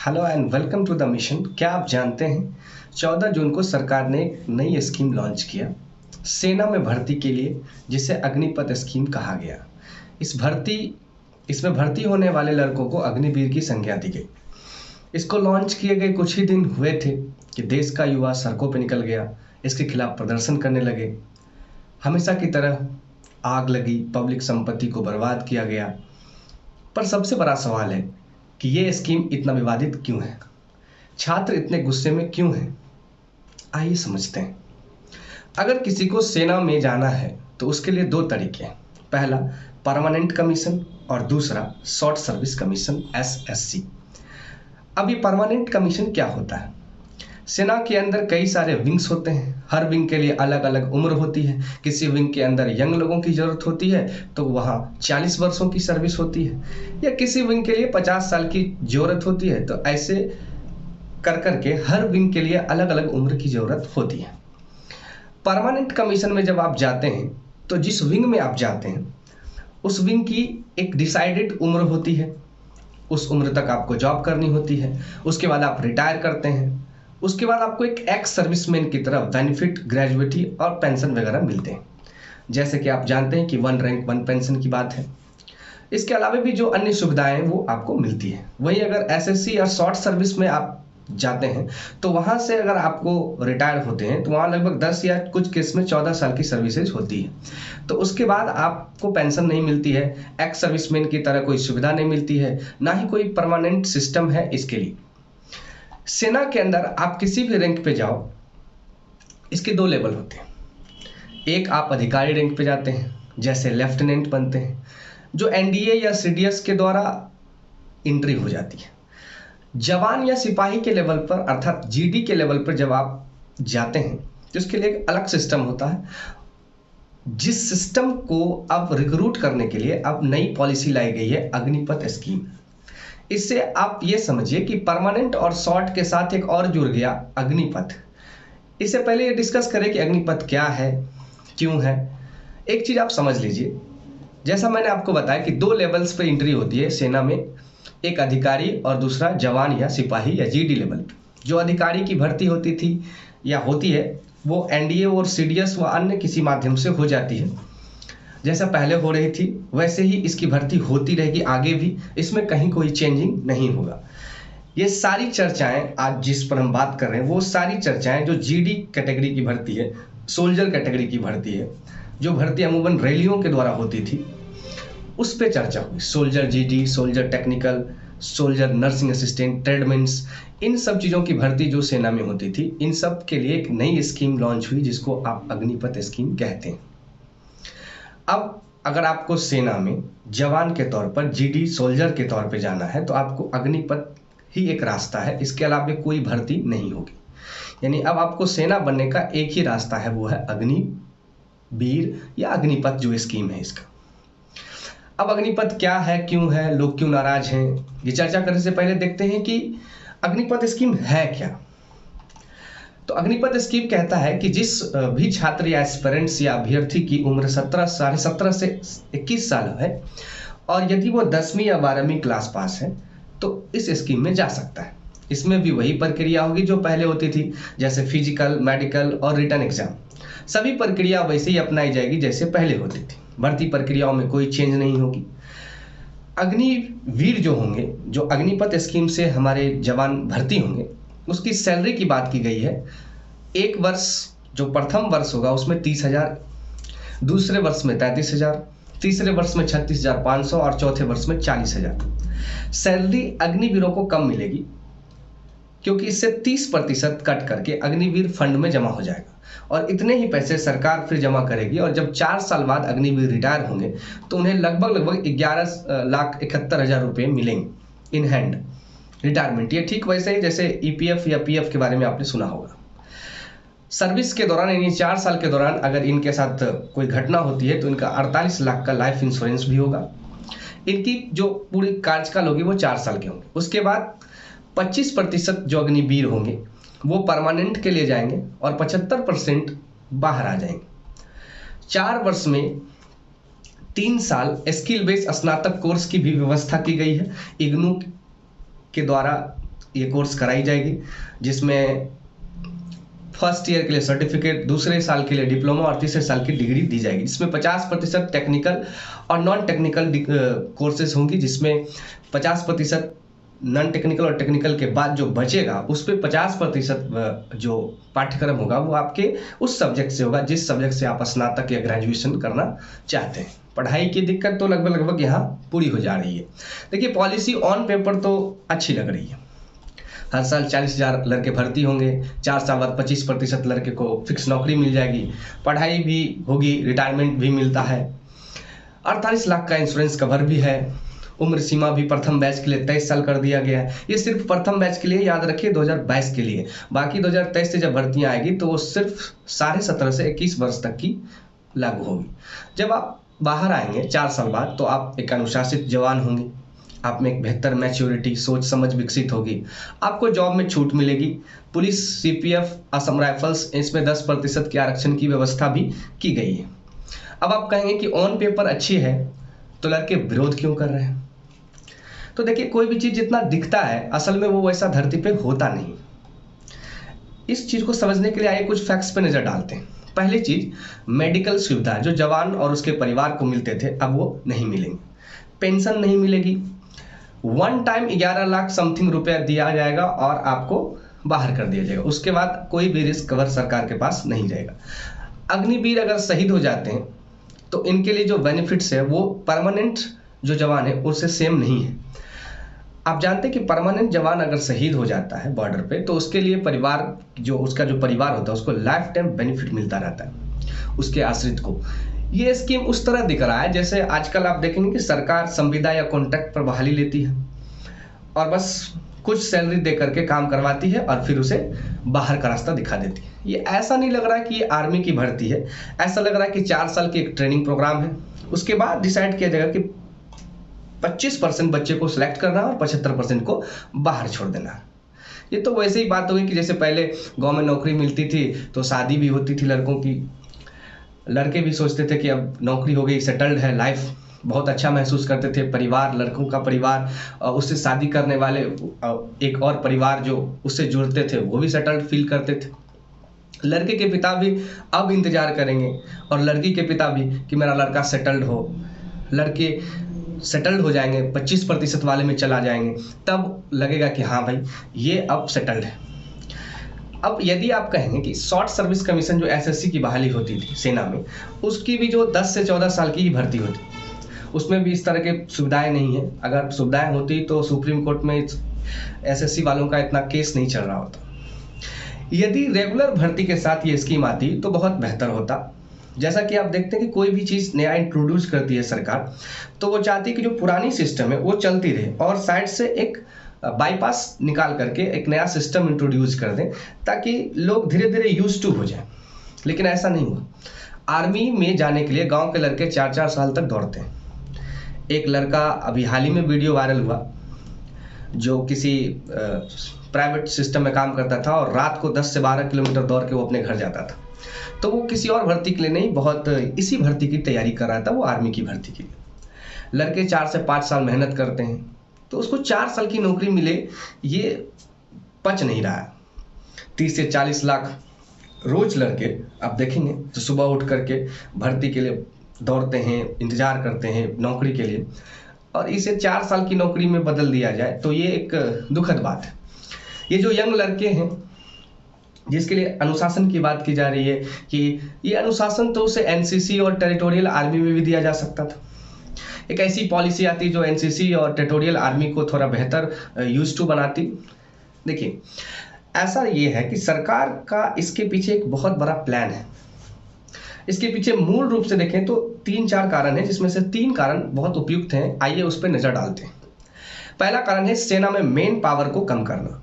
Hello and welcome to the mission. क्या आप जानते हैं 14 जून को सरकार ने एक नई स्कीम लॉन्च किया सेना में भर्ती के लिए, जिसे अग्निपथ स्कीम कहा गया। इसमें भर्ती होने वाले लड़कों को अग्निवीर की संज्ञा दी गई। इसको लॉन्च किए गए कुछ ही दिन हुए थे कि देश का युवा सड़कों पर निकल गया, इसके खिलाफ प्रदर्शन करने लगे। हमेशा की तरह आग लगी, पब्लिक संपत्ति को बर्बाद किया गया। पर सबसे बड़ा सवाल है कि ये स्कीम इतना विवादित क्यों है, छात्र इतने गुस्से में क्यों हैं। आइए समझते हैं। अगर किसी को सेना में जाना है तो उसके लिए दो तरीके हैं। पहला परमानेंट कमीशन और दूसरा शॉर्ट सर्विस कमीशन SSC। अब ये परमानेंट कमीशन क्या होता है? सेना के अंदर कई सारे विंग्स होते हैं, हर विंग के लिए अलग अलग उम्र होती है। किसी विंग के अंदर यंग लोगों की ज़रूरत होती है तो वहाँ 40 वर्षों की सर्विस होती है, या किसी विंग के लिए 50 साल की ज़रूरत होती है। तो ऐसे कर के हर विंग के लिए अलग अलग उम्र की ज़रूरत होती है। परमानेंट कमीशन में जब आप जाते हैं तो जिस विंग में आप जाते हैं उस विंग की एक डिसाइडेड उम्र होती है। उस उम्र तक आपको जॉब करनी होती है, उसके बाद आप रिटायर करते हैं। उसके बाद आपको एक एक्स सर्विसमैन की तरफ बेनिफिट, ग्रेजुएटी और पेंशन वगैरह मिलते हैं। जैसे कि आप जानते हैं कि 1 रैंक 1 पेंशन की बात है। इसके अलावा भी जो अन्य सुविधाएं वो आपको मिलती है। वहीं अगर SSC या शॉर्ट सर्विस में आप जाते हैं तो वहाँ से अगर आपको रिटायर होते हैं तो वहाँ लगभग 10 या कुछ केस में 14 साल की सर्विसेज होती है। तो उसके बाद आपको पेंशन नहीं मिलती है, एक्स सर्विसमैन की तरह कोई सुविधा नहीं मिलती है, ना ही कोई परमानेंट सिस्टम है इसके लिए। सेना के अंदर आप किसी भी रैंक पे जाओ, इसके दो लेवल होते हैं। एक आप अधिकारी रैंक पे जाते हैं, जैसे लेफ्टिनेंट बनते हैं, जो NDA या CDS के द्वारा एंट्री हो जाती है। जवान या सिपाही के लेवल पर अर्थात GD के लेवल पर जब आप जाते हैं तो उसके लिए एक अलग सिस्टम होता है। जिस सिस्टम को अब रिक्रूट करने के लिए अब नई पॉलिसी लाई गई है, अग्निपथ स्कीम। इससे आप ये समझिए कि परमानेंट और शॉर्ट के साथ एक और जुड़ गया, अग्निपथ। इससे पहले ये डिस्कस करें कि अग्निपथ क्या है, क्यों है। एक चीज़ आप समझ लीजिए, जैसा मैंने आपको बताया कि 2 लेवल्स पे एंट्री होती है सेना में, एक अधिकारी और दूसरा जवान या सिपाही या GD लेवल पे। जो अधिकारी की भर्ती होती थी या होती है वो NDA और CDS व अन्य किसी माध्यम से हो जाती है। जैसा पहले हो रही थी वैसे ही इसकी भर्ती होती रहेगी आगे भी, इसमें कहीं कोई चेंजिंग नहीं होगा। ये सारी चर्चाएं आज जिस पर हम बात कर रहे हैं वो सारी चर्चाएं जो GD कैटेगरी की भर्ती है, सोल्जर कैटेगरी की भर्ती है, जो भर्ती अमूमन रैलियों के द्वारा होती थी, उस पर चर्चा हुई। Soldier GD, soldier technical, soldier nursing assistant, tradesmen, इन सब चीज़ों की भर्ती जो सेना में होती थी, इन सब के लिए एक नई स्कीम लॉन्च हुई जिसको आप अग्निपथ स्कीम कहते हैं। अब अगर आपको सेना में जवान के तौर पर, GD सोल्जर के तौर पे जाना है तो आपको अग्निपथ ही एक रास्ता है, इसके अलावा कोई भर्ती नहीं होगी। यानी अब आपको सेना बनने का एक ही रास्ता है, वो है अग्निवीर या अग्निपथ जो स्कीम है इसका। अब अग्निपथ क्या है, क्यों है, लोग क्यों नाराज हैं, ये चर्चा करने से पहले देखते हैं कि अग्निपथ स्कीम है क्या। तो अग्निपथ स्कीम कहता है कि जिस भी छात्र या एस्पिरेंट्स या अभ्यर्थी की उम्र 17 से 21 साल है और यदि वो 10वीं या 12वीं क्लास पास है तो इस स्कीम में जा सकता है। इसमें भी वही प्रक्रिया होगी जो पहले होती थी, जैसे फिजिकल, मेडिकल और रिटन एग्जाम। सभी प्रक्रिया वैसे ही अपनाई जाएगी जैसे पहले होती थी। भर्ती प्रक्रियाओं में कोई चेंज नहीं होगी। अग्निवीर जो होंगे, जो अग्निपथ स्कीम से हमारे जवान भर्ती होंगे, उसकी सैलरी की बात की गई है। एक वर्ष जो प्रथम वर्ष होगा उसमें 30,000, दूसरे वर्ष में 33,000, तीसरे वर्ष में 36,500 और चौथे वर्ष में 40,000। सैलरी अग्निवीरों को कम मिलेगी क्योंकि इससे 30% कट करके अग्निवीर फंड में जमा हो जाएगा और इतने ही पैसे सरकार फिर जमा करेगी। और जब 4 साल बाद अग्निवीर रिटायर होंगे तो उन्हें लगभग 11,71,000 रुपये मिलेंगे इन हैंड, रिटायरमेंट। ये ठीक वैसे ही जैसे EPF या PF के बारे में आपने सुना होगा। सर्विस के दौरान यानी 4 साल के दौरान अगर इनके साथ कोई घटना होती है तो इनका 48 लाख का लाइफ इंश्योरेंस भी होगा। इनकी जो पूरी कार्यकाल होगी वो 4 साल के होंगे। उसके बाद 25% जो अग्निवीर होंगे वो परमानेंट के लिए जाएंगे और 75% बाहर आ जाएंगे। 4 वर्ष में 3 साल स्किल बेस्ड स्नातक कोर्स की भी व्यवस्था की गई है। इग्नू के द्वारा ये कोर्स कराई जाएगी, जिसमें फर्स्ट ईयर के लिए सर्टिफिकेट, दूसरे साल के लिए डिप्लोमा और तीसरे साल की डिग्री दी जाएगी, जिसमें 50% टेक्निकल और नॉन टेक्निकल कोर्सेज होंगी, जिसमें 50% नॉन टेक्निकल और टेक्निकल के बाद जो बचेगा उस पर 50% जो पाठ्यक्रम होगा वो आपके उस सब्जेक्ट से होगा जिस सब्जेक्ट से आप स्नातक या ग्रेजुएशन करना चाहते हैं। पढ़ाई की दिक्कत तो लगभग यहाँ पूरी हो जा रही है। देखिए, पॉलिसी ऑन पेपर तो अच्छी लग रही है। हर साल 40,000 लड़के भर्ती होंगे, 4 साल बाद 25% लड़के को फिक्स नौकरी मिल जाएगी, पढ़ाई भी होगी, रिटायरमेंट भी मिलता है, 48 लाख का इंश्योरेंस कवर भी है, उम्र सीमा भी प्रथम बैच के लिए 23 साल कर दिया गया है। ये सिर्फ प्रथम बैच के लिए, याद रखिए 2022 के लिए। बाकी 2023 से जब भर्तियां आएगी तो वो सिर्फ 17.5 से 21 वर्ष तक की लागू होगी। जब आप बाहर आएंगे 4 साल बाद तो आप एक अनुशासित जवान होंगे, आप में एक बेहतर मैच्योरिटी, सोच समझ विकसित होगी, आपको जॉब में छूट मिलेगी। पुलिस, सीपीएफ, असम राइफल्स, इसमें 10% के आरक्षण की व्यवस्था भी की गई है। अब आप कहेंगे कि ऑन पेपर अच्छी है तो लड़के विरोध क्यों कर रहे हैं? तो देखिए, कोई भी चीज जितना दिखता है असल में वो वैसा धरती पे होता नहीं। इस चीज को समझने के लिए आइए कुछ फैक्ट्स पे नजर डालते हैं। पहली चीज, मेडिकल सुविधा जो जवान और उसके परिवार को मिलते थे अब वो नहीं मिलेंगे। पेंशन नहीं मिलेगी, वन टाइम 11 लाख समथिंग रुपया दिया जाएगा और आपको बाहर कर दिया जाएगा। उसके बाद कोई भी रिस्क कवर सरकार के पास नहीं जाएगा। अग्निवीर अगर शहीद हो जाते हैं तो इनके लिए जो बेनिफिट्स है वो परमानेंट जो जवान है उससे सेम नहीं है। आप जानते हैं कि परमानेंट जवान अगर शहीद हो जाता है बॉर्डर पे तो उसके लिए परिवार, जो उसका जो परिवार होता है उसको लाइफ टाइम बेनिफिट मिलता रहता है उसके आश्रित को। ये स्कीम उस तरह दिख रहा है जैसे आजकल आप देखेंगे कि सरकार संविदा या कॉन्ट्रैक्ट पर बहाली लेती है और बस कुछ सैलरी दे करके काम करवाती है और फिर उसे बाहर का रास्ता दिखा देती है। ये ऐसा नहीं लग रहा है कि ये आर्मी की भर्ती है, ऐसा लग रहा है कि 4 साल की एक ट्रेनिंग प्रोग्राम है, उसके बाद डिसाइड किया जाएगा कि 25% बच्चे को सिलेक्ट करना और 75% को बाहर छोड़ देना। ये तो वैसे ही बात होगी कि जैसे पहले गांव में नौकरी मिलती थी तो शादी भी होती थी लड़कों की, लड़के भी सोचते थे कि अब नौकरी हो गई, सेटल्ड है, लाइफ बहुत अच्छा महसूस करते थे, परिवार, लड़कों का परिवार, उससे शादी करने वाले एक और परिवार जो उससे जुड़ते थे वो भी सेटल्ड फील करते थे। लड़के के पिता भी अब इंतजार करेंगे और लड़की के पिता भी कि मेरा लड़का सेटल्ड हो। लड़के सेटल्ड हो जाएंगे, 25% वाले में चला जाएंगे, तब लगेगा कि हाँ भाई ये अब सेटल्ड है। अब यदि आप कहेंगे कि शॉर्ट सर्विस कमीशन जो एसएससी की बहाली होती थी सेना में, उसकी भी जो 10 से 14 साल की ही भर्ती होती, उसमें भी इस तरह के सुविधाएं नहीं है। अगर सुविधाएं होती तो सुप्रीम कोर्ट में एसएससी वालों का इतना केस नहीं चल रहा होता। यदि रेगुलर भर्ती के साथ ये स्कीम आती तो बहुत बेहतर होता। जैसा कि आप देखते हैं कि कोई भी चीज़ नया इंट्रोड्यूस करती है सरकार तो वो चाहती है कि जो पुरानी सिस्टम है वो चलती रहे और साइड से एक बाईपास निकाल करके एक नया सिस्टम इंट्रोड्यूस कर दें ताकि लोग धीरे धीरे यूज टू हो जाए। लेकिन ऐसा नहीं हुआ। आर्मी में जाने के लिए गांव के लड़के 4-4 साल तक दौड़ते हैं। एक लड़का अभी हाल ही में वीडियो वायरल हुआ जो किसी प्राइवेट सिस्टम में काम करता था और रात को 10 से 12 किलोमीटर दौड़ के वो अपने घर जाता था। तो वो किसी और भर्ती के लिए नहीं, बहुत इसी भर्ती की तैयारी कर रहा था, वो आर्मी की भर्ती के लिए। लड़के 4 से 5 साल मेहनत करते हैं तो उसको 4 साल की नौकरी मिले, ये पच नहीं रहा है। 30 से 40 लाख रोज लड़के आप देखेंगे जो सुबह उठ करके भर्ती के लिए दौड़ते हैं, इंतजार करते हैं नौकरी के लिए, और इसे 4 साल की नौकरी में बदल दिया जाए तो ये एक दुखद बात है। ये जो यंग लड़के हैं जिसके लिए अनुशासन की बात की जा रही है कि ये अनुशासन तो उसे एनसीसी और टेरिटोरियल आर्मी में भी दिया जा सकता था। एक ऐसी पॉलिसी आती जो एनसीसी और टेरिटोरियल आर्मी को थोड़ा बेहतर यूज टू बनाती। देखिए, ऐसा ये है कि सरकार का इसके पीछे एक बहुत बड़ा प्लान है। इसके पीछे मूल रूप से देखें तो 3-4 कारण हैं, जिसमें से 3 कारण बहुत उपयुक्त हैं। आइए उस पर नजर डालते हैं। पहला कारण है सेना में मेन पावर को कम करना,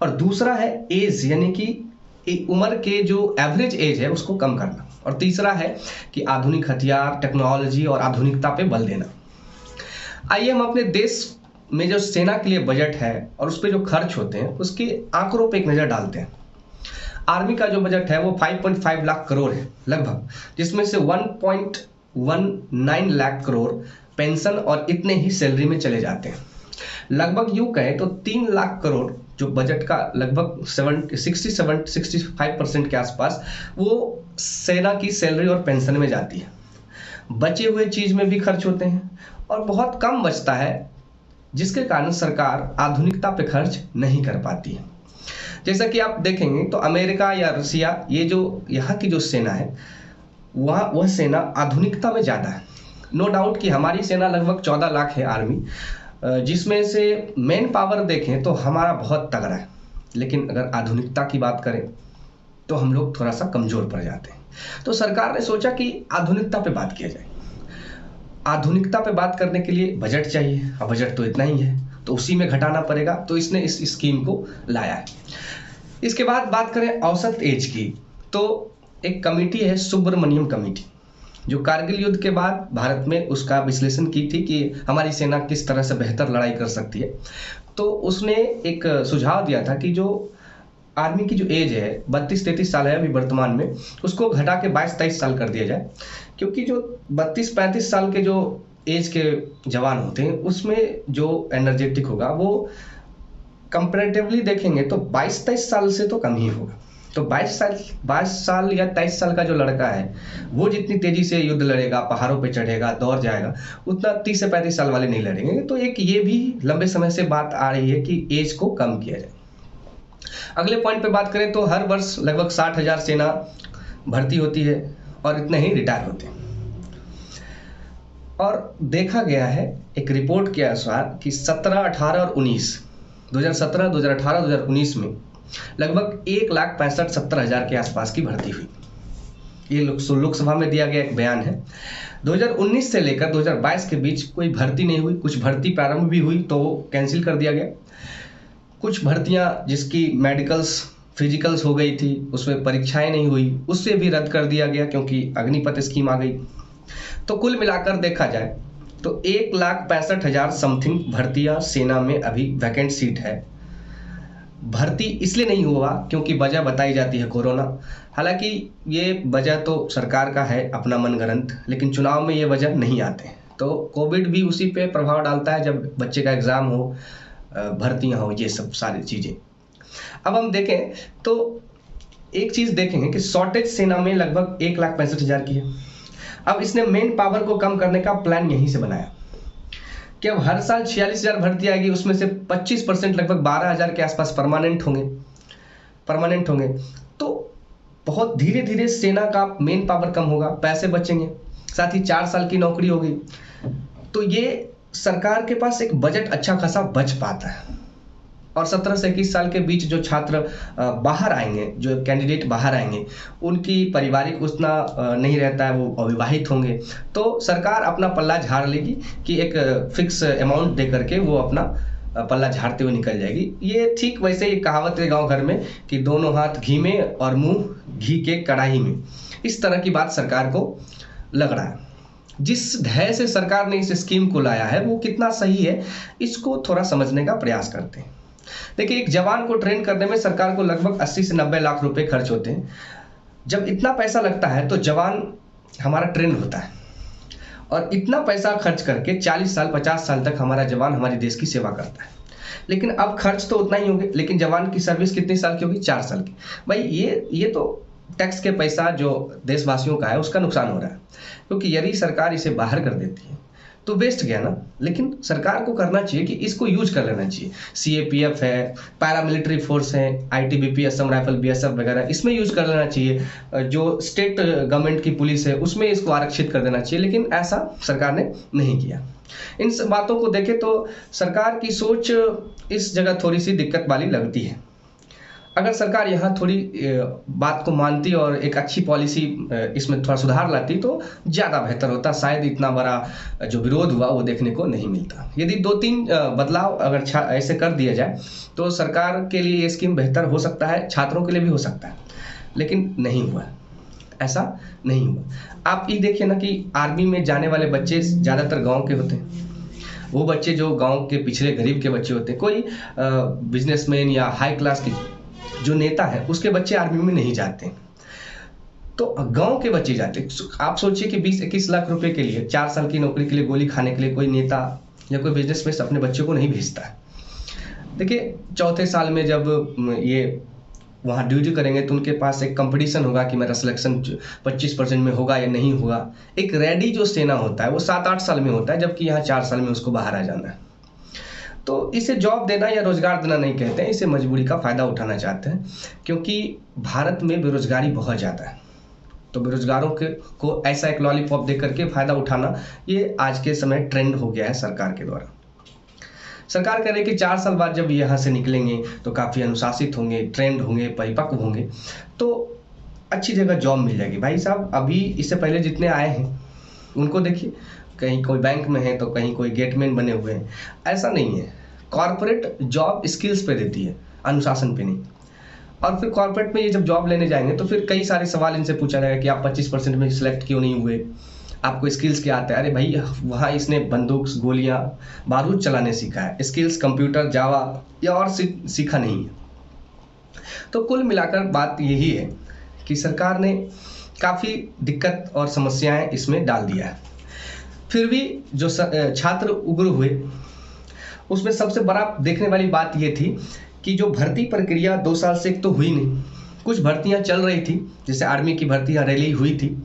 और दूसरा है एज यानी कि उम्र के जो एवरेज एज है उसको कम करना, और तीसरा है कि आधुनिक हथियार, टेक्नोलॉजी और आधुनिकता पे बल देना। आइए हम अपने देश में जो सेना के लिए बजट है और उस पर जो खर्च होते हैं उसके आंकड़ों पे एक नजर डालते हैं। आर्मी का जो बजट है वो 5.5 लाख करोड़ है लगभग, जिसमें से 1.19 लाख करोड़ पेंशन और इतने ही सैलरी में चले जाते हैं। लगभग यूं कहें तो 3 लाख करोड़ जो बजट का लगभग 65% के आसपास वो सेना की सैलरी और पेंशन में जाती है। बचे हुए चीज में भी खर्च होते हैं और बहुत कम बचता है, जिसके कारण सरकार आधुनिकता पे खर्च नहीं कर पाती है। जैसा कि आप देखेंगे तो अमेरिका या रसिया, ये जो यहाँ की जो सेना है वह सेना आधुनिकता में ज़्यादा है। नो डाउट कि हमारी सेना लगभग 14 लाख है आर्मी, जिसमें से मैन पावर देखें तो हमारा बहुत तगड़ा है, लेकिन अगर आधुनिकता की बात करें तो हम लोग थोड़ा सा कमज़ोर पड़ जाते हैं। तो सरकार ने सोचा कि आधुनिकता पे बात किया जाए। आधुनिकता पे बात करने के लिए बजट चाहिए, अब बजट तो इतना ही है तो उसी में घटाना पड़ेगा, तो इसने इस स्कीम को लाया है। इसके बाद बात करें औसत एज की, तो एक कमेटी है सुब्रमण्यम कमेटी, जो कारगिल युद्ध के बाद भारत में उसका विश्लेषण की थी कि हमारी सेना किस तरह से बेहतर लड़ाई कर सकती है। तो उसने एक सुझाव दिया था कि जो आर्मी की जो एज है 32-33 साल है अभी वर्तमान में, उसको घटा के 22-23 साल कर दिया जाए, क्योंकि जो 32-35 साल के जो एज के जवान होते हैं उसमें जो एनर्जेटिक होगा वो कंपैरेटिवली देखेंगे तो 22-23 साल से तो कम ही होगा। तो 22 साल या 23 साल का जो लड़का है वो जितनी तेजी से युद्ध लड़ेगा, पहाड़ों पे चढ़ेगा, दौड़ जाएगा, उतना 30 से 35 साल वाले नहीं लड़ेंगे। तो एक ये भी लंबे समय से बात आ रही है कि एज को कम किया जाए। अगले पॉइंट पे बात करें तो हर वर्ष लगभग 60,000 सेना भर्ती होती है और इतने ही रिटायर होते हैं। और देखा गया है एक रिपोर्ट के अनुसार कि 17, 18 और 19 2017, 2018, 2019 में लगभग 1,65,70,000 के आसपास की भर्ती हुई। ये लोकसभा में दिया गया एक बयान है। 2019 से लेकर 2022 के बीच कोई भर्ती नहीं हुई। कुछ भर्ती प्रारंभ भी हुई तो कैंसिल कर दिया गया। कुछ भर्तियां जिसकी मेडिकल्स फिजिकल्स हो गई थी उसमें परीक्षाएं नहीं हुई, उससे भी रद्द कर दिया गया क्योंकि अग्निपथ स्कीम आ गई। तो कुल मिलाकर देखा जाए तो 1,65,000 समथिंग भर्तियां सेना में अभी वैकेंट सीट है। भर्ती इसलिए नहीं हुआ क्योंकि वजह बताई जाती है कोरोना। हालांकि ये वजह तो सरकार का है अपना मनगढ़ंत, लेकिन चुनाव में ये वजह नहीं आते। तो कोविड भी उसी पे प्रभाव डालता है, जब बच्चे का एग्ज़ाम हो, भर्तियां हो, ये सब सारी चीज़ें। अब हम देखें तो एक चीज़ देखेंगे कि शॉर्टेज सेना में लगभग 1,65,000 की है। अब इसने मेन पावर को कम करने का प्लान यहीं से बनाया कि अब हर साल 46,000 भर्ती आएगी, उसमें से 25% लगभग 12,000 के आसपास परमानेंट होंगे। तो बहुत धीरे धीरे सेना का मेन पावर कम होगा, पैसे बचेंगे, साथ ही 4 साल की नौकरी होगी। तो ये सरकार के पास एक बजट अच्छा खासा बच पाता है। और 17 से 21 साल के बीच जो छात्र बाहर आएंगे, जो कैंडिडेट बाहर आएंगे, उनकी पारिवारिक उतना नहीं रहता है, वो अविवाहित होंगे, तो सरकार अपना पल्ला झाड़ लेगी कि एक फिक्स अमाउंट दे करके वो अपना पल्ला झाड़ते हुए निकल जाएगी। ये ठीक वैसे ही कहावत है गांव घर में कि दोनों हाथ घी में और मुंह घी के कढ़ाई में, इस तरह की बात सरकार को लग रहा है। जिस ढंग से सरकार ने इस स्कीम को लाया है वो कितना सही है, इसको थोड़ा समझने का प्रयास करते हैं। देखिए, एक जवान को ट्रेन करने में सरकार को लगभग 80 से 90 लाख रुपए खर्च होते हैं। जब इतना पैसा लगता है तो जवान हमारा ट्रेन होता है, और इतना पैसा खर्च करके 40 साल 50 साल तक हमारा जवान हमारे देश की सेवा करता है। लेकिन अब खर्च तो उतना ही होंगे, लेकिन जवान की सर्विस कितने साल की होगी? 4 साल की। भाई ये तो टैक्स के पैसा जो देशवासियों का है उसका नुकसान हो रहा है, क्योंकि यदि सरकार इसे बाहर कर देती है तो वेस्ट गया ना। लेकिन सरकार को करना चाहिए कि इसको यूज कर लेना चाहिए। सीएपीएफ है, पैरामिलिट्री फोर्स है, आईटीबीपी, असम राइफल, बीएसएफ वगैरह, इसमें यूज कर लेना चाहिए। जो स्टेट गवर्नमेंट की पुलिस है उसमें इसको आरक्षित कर देना चाहिए, लेकिन ऐसा सरकार ने नहीं किया। इन सब बातों को देखें तो सरकार की सोच इस जगह थोड़ी सी दिक्कत वाली लगती है। अगर सरकार यहाँ थोड़ी बात को मानती और एक अच्छी पॉलिसी इसमें थोड़ा सुधार लाती तो ज़्यादा बेहतर होता। शायद इतना बड़ा जो विरोध हुआ वो देखने को नहीं मिलता। यदि 2-3 बदलाव अगर ऐसे कर दिया जाए तो सरकार के लिए ये स्कीम बेहतर हो सकता है, छात्रों के लिए भी हो सकता है, लेकिन नहीं हुआ, ऐसा नहीं हुआ। आप ये देखिए ना कि आर्मी में जाने वाले बच्चे ज़्यादातर गाँव के होते हैं। वो बच्चे जो गाँव के पिछड़े गरीब के बच्चे होते हैं, कोई बिजनेसमैन या हाई क्लास के जो नेता है उसके बच्चे आर्मी में नहीं जाते, तो गांव के बच्चे जाते। आप सोचिए कि 20-21 लाख रुपए के लिए 4 साल की नौकरी के लिए गोली खाने के लिए कोई नेता या कोई बिजनेस में अपने बच्चों को नहीं भेजता है। देखिए, चौथे साल में जब ये वहाँ ड्यूटी करेंगे तो उनके पास एक कंपटीशन होगा कि मेरा सिलेक्शन 25% में होगा या नहीं होगा। एक रेडी जो सेना होता है वो 7-8 साल में होता है, जबकि यहाँ 4 साल में उसको बाहर आ जाना है। तो इसे जॉब देना या रोजगार देना नहीं कहते हैं, इसे मजबूरी का फ़ायदा उठाना चाहते हैं, क्योंकि भारत में बेरोजगारी बहुत ज़्यादा है। तो बेरोजगारों को ऐसा एक लॉलीपॉप दे करके फ़ायदा उठाना, ये आज के समय ट्रेंड हो गया है सरकार के द्वारा। सरकार कह रही है कि 4 साल बाद जब यहाँ से निकलेंगे तो काफ़ी अनुशासित होंगे, ट्रेंड होंगे, परिपक्व होंगे, तो अच्छी जगह जॉब मिल जाएगी। भाई साहब, अभी इससे पहले जितने आए हैं उनको देखिए, कहीं कोई बैंक में है तो कहीं कोई गेटमैन बने हुए हैं। ऐसा नहीं है, कॉर्पोरेट जॉब स्किल्स पे देती है, अनुशासन पे नहीं। और फिर कॉर्पोरेट में ये जब जॉब लेने जाएंगे तो फिर कई सारे सवाल इनसे पूछा जाएगा कि आप 25% में सिलेक्ट क्यों नहीं हुए, आपको स्किल्स क्या आता है। अरे भाई, वहाँ इसने बंदूक, गोलियाँ, बारूद चलाने सीखा है, स्किल्स कंप्यूटर, जावा या और सीखा नहीं है। तो कुल मिलाकर बात यही है कि सरकार ने काफ़ी दिक्कत और समस्याएं इसमें डाल दिया है। फिर भी जो छात्र उग्र हुए, उसमें सबसे बड़ा देखने वाली बात ये थी कि जो भर्ती प्रक्रिया 2 साल से एक तो हुई नहीं, कुछ भर्तियां चल रही थी, जैसे आर्मी की भर्तियां रैली हुई थी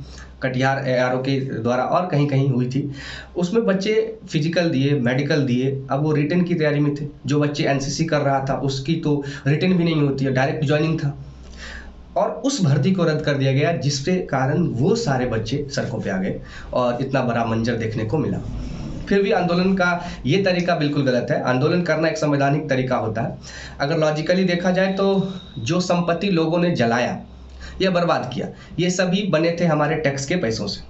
कटिहार ARO के द्वारा और कहीं कहीं हुई थी। उसमें बच्चे फिजिकल दिए, मेडिकल दिए, अब वो रिटन की तैयारी में थे। जो बच्चे NCC कर रहा था उसकी तो रिटन भी नहीं होती है, डायरेक्ट ज्वाइनिंग था, और उस भर्ती को रद्द कर दिया गया, जिसके कारण वो सारे बच्चे सड़कों पे आ गए और इतना बड़ा मंजर देखने को मिला। फिर भी आंदोलन का ये तरीका बिल्कुल गलत है। आंदोलन करना एक संवैधानिक तरीका होता है। अगर लॉजिकली देखा जाए तो जो संपत्ति लोगों ने जलाया या बर्बाद किया, ये सभी बने थे हमारे टैक्स के पैसों से।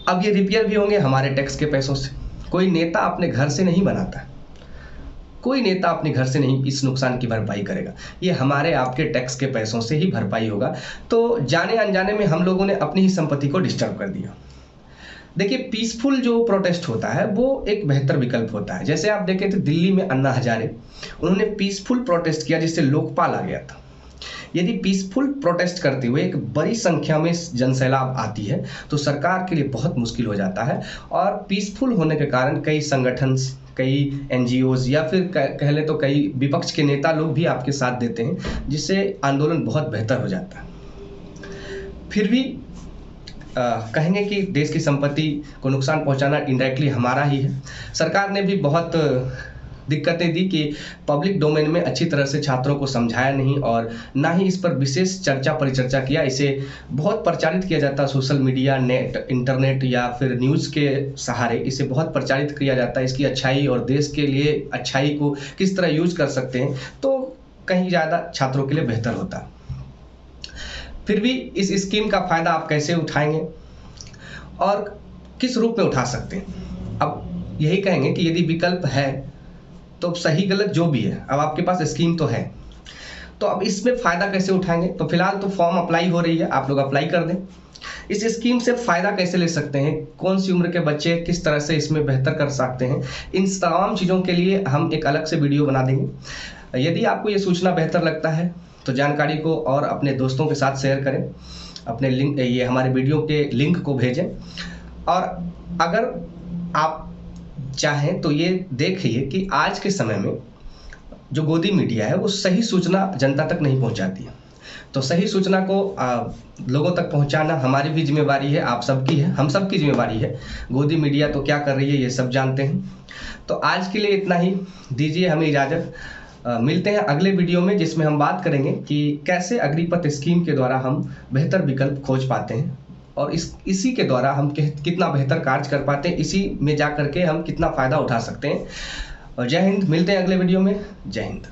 अब ये रिपेयर भी होंगे हमारे टैक्स के पैसों से। कोई नेता अपने घर से नहीं बनाता, कोई नेता अपने घर से नहीं इस नुकसान की भरपाई करेगा, ये हमारे आपके टैक्स के पैसों से ही भरपाई होगा। तो जाने अनजाने में हम लोगों ने अपनी ही संपत्ति को डिस्टर्ब कर दिया। देखिए, पीसफुल जो प्रोटेस्ट होता है वो एक बेहतर विकल्प होता है। जैसे आप देखें तो दिल्ली में अन्ना हजारे, उन्होंने पीसफुल प्रोटेस्ट किया जिससे लोकपाल आ गया था। यदि पीसफुल प्रोटेस्ट करते हुए एक बड़ी संख्या में जनसैलाब आती है तो सरकार के लिए बहुत मुश्किल हो जाता है। और पीसफुल होने के कारण कई संगठन, कई NGOs या फिर कह लें तो कई विपक्ष के नेता लोग भी आपके साथ देते हैं, जिससे आंदोलन बहुत बेहतर हो जाता है। फिर भी कहेंगे कि देश की संपत्ति को नुकसान पहुंचाना इनडायरेक्टली हमारा ही है। सरकार ने भी बहुत दिक्कतें दी कि पब्लिक डोमेन में अच्छी तरह से छात्रों को समझाया नहीं और ना ही इस पर विशेष चर्चा परिचर्चा किया। इसे बहुत प्रचारित किया जाता है सोशल मीडिया, नेट, इंटरनेट या फिर न्यूज़ के सहारे इसे बहुत प्रचारित किया जाता है, इसकी अच्छाई और देश के लिए अच्छाई को किस तरह यूज कर सकते हैं, तो कहीं ज़्यादा छात्रों के लिए बेहतर होता है। फिर भी इस स्कीम का फ़ायदा आप कैसे उठाएंगे और किस रूप में उठा सकते हैं? अब यही कहेंगे कि यदि विकल्प है तो सही गलत जो भी है, अब आपके पास स्कीम तो है, तो अब इसमें फ़ायदा कैसे उठाएंगे? तो फिलहाल तो फॉर्म अप्लाई हो रही है, आप लोग अप्लाई कर दें। इस स्कीम से फ़ायदा कैसे ले सकते हैं, कौन सी उम्र के बच्चे किस तरह से इसमें बेहतर कर सकते हैं, इन तमाम चीज़ों के लिए हम एक अलग से वीडियो बना देंगे। यदि आपको ये सूचना बेहतर लगता है तो जानकारी को और अपने दोस्तों के साथ शेयर करें, अपने लिंक, ये हमारे वीडियो के लिंक को भेजें। और अगर आप चाहें तो ये देखिए कि आज के समय में जो गोदी मीडिया है वो सही सूचना जनता तक नहीं पहुंचाती है। तो सही सूचना को लोगों तक पहुंचाना हमारी भी जिम्मेवारी है, आप सबकी है, हम सबकी जिम्मेवारी है। गोदी मीडिया तो क्या कर रही है ये सब जानते हैं। तो आज के लिए इतना ही, दीजिए हमें इजाज़त। मिलते हैं अगले वीडियो में, जिसमें हम बात करेंगे कि कैसे अग्निपथ स्कीम के द्वारा हम बेहतर विकल्प खोज पाते हैं और इसी के द्वारा हम कितना बेहतर कार्य कर पाते हैं, इसी में जा करके हम कितना फ़ायदा उठा सकते हैं। और जय हिंद। मिलते हैं अगले वीडियो में। जय हिंद।